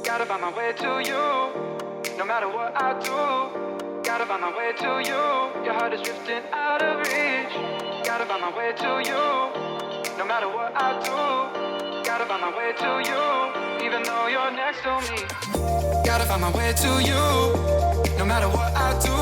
Gotta find my way to you, no matter what I do. Gotta find my way to you, your heart is drifting out of reach. Gotta find my way to you, no matter what I do. Gotta find my way to you, even though you're next to me. Gotta find my way to you, no matter what I do.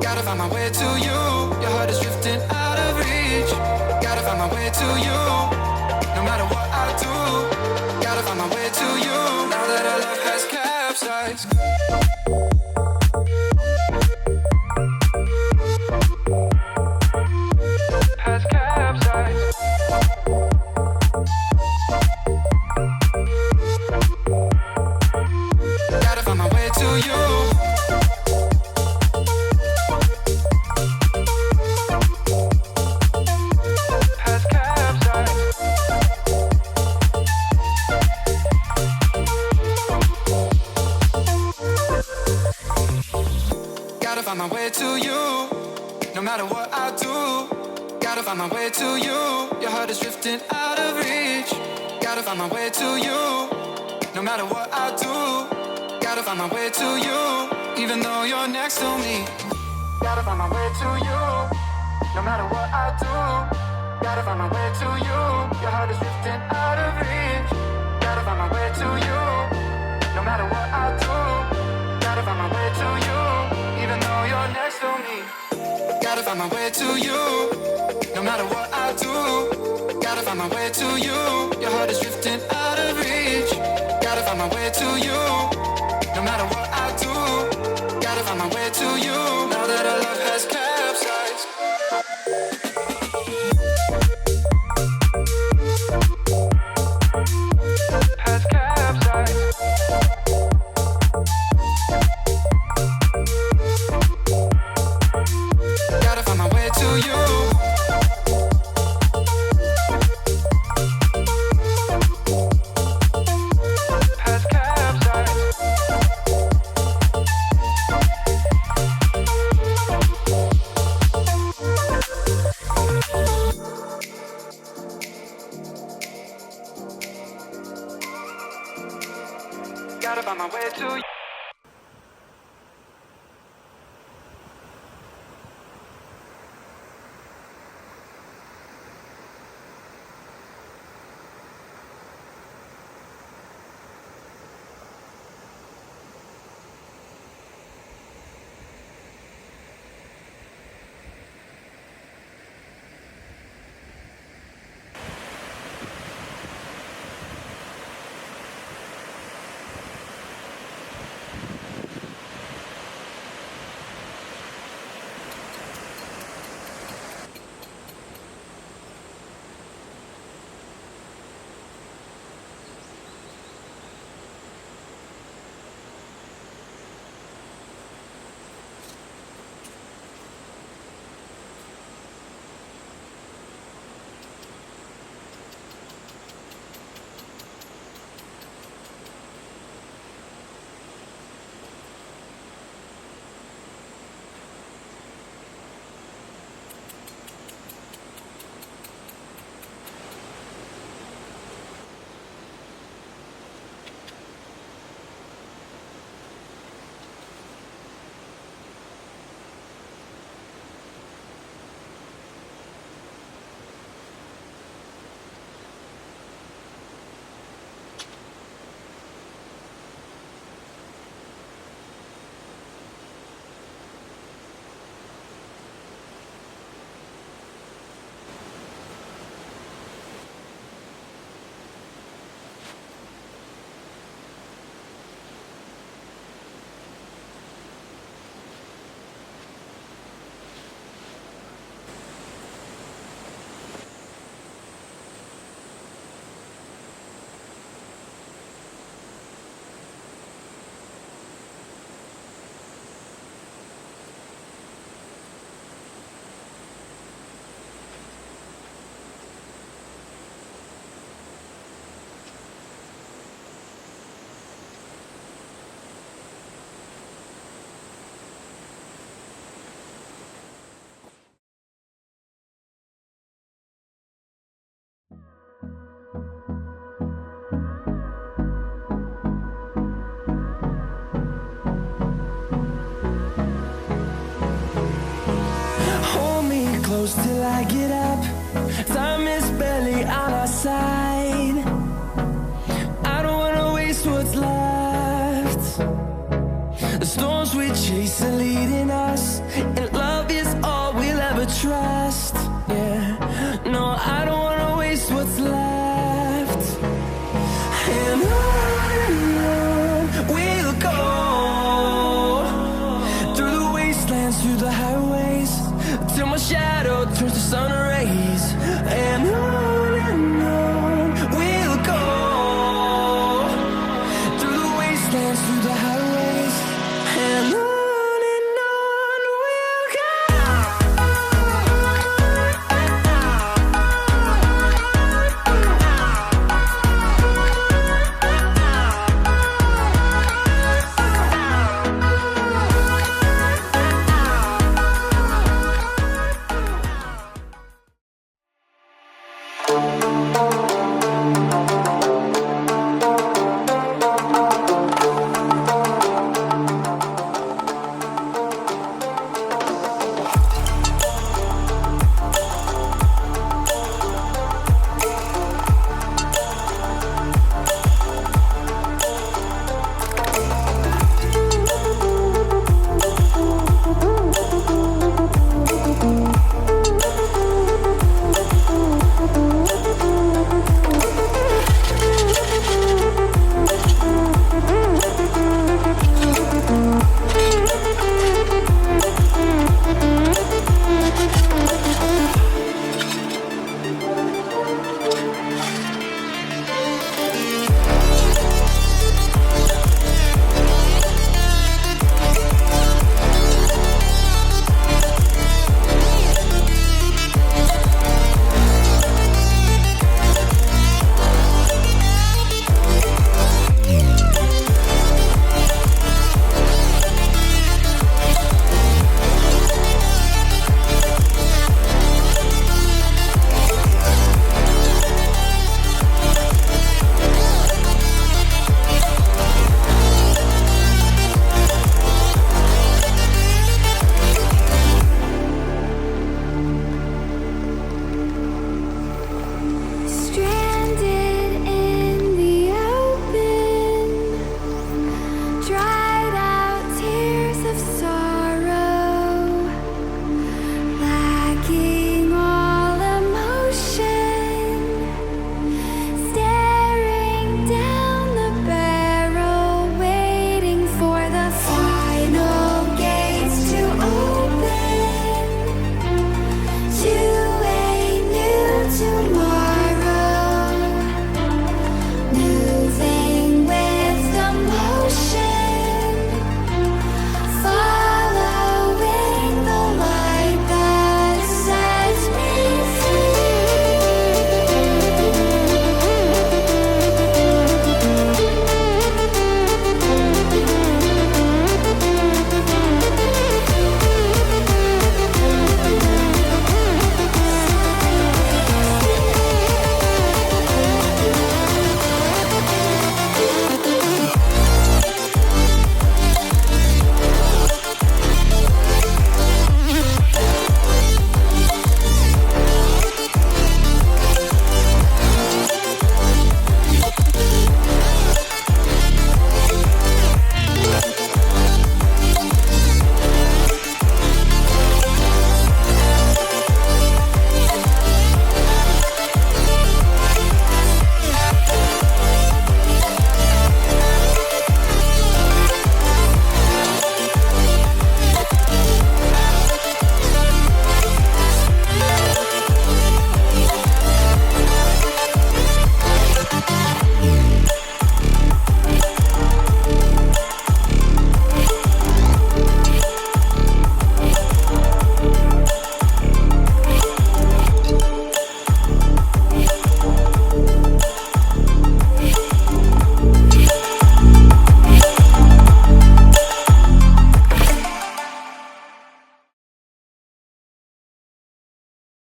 Gotta find my way to you, your heart is drifting out of reach. Gotta find my way to you, no matter what I do. Gotta find my way to you, now that our love has capsized. Has capsized. Gotta find my way to you. Has capsized. Gotta find my way to you, no matter what I do. Gotta find my way to you, your heart is drifting out of reach. Gotta find my way to you, no matter what I do. Gotta find my way to you, even though you're next to me. Gotta find my way to you, no matter what I do. Gotta find my way to you, your heart is drifting out of reach. Gotta find my way to you, no matter what I do. Gotta find my way to you, even though you're next to me. Gotta find my way to you, no matter what I do. Gotta find my way to you, your heart is drifting out of reach. Gotta find my way to you, no matter what I do. Gotta find my way to you, now that our love has capsized. Has capsized. Gotta find my way to you. Has capsized. I get up, time is barely on our side. I don't wanna waste what's left. The storms we chase are leading us, and love is all we'll ever trust. Yeah, no, I don't wanna waste what's left. And on we'll go, through the wastelands, through the highways, till my shadow turns to sun rays. And on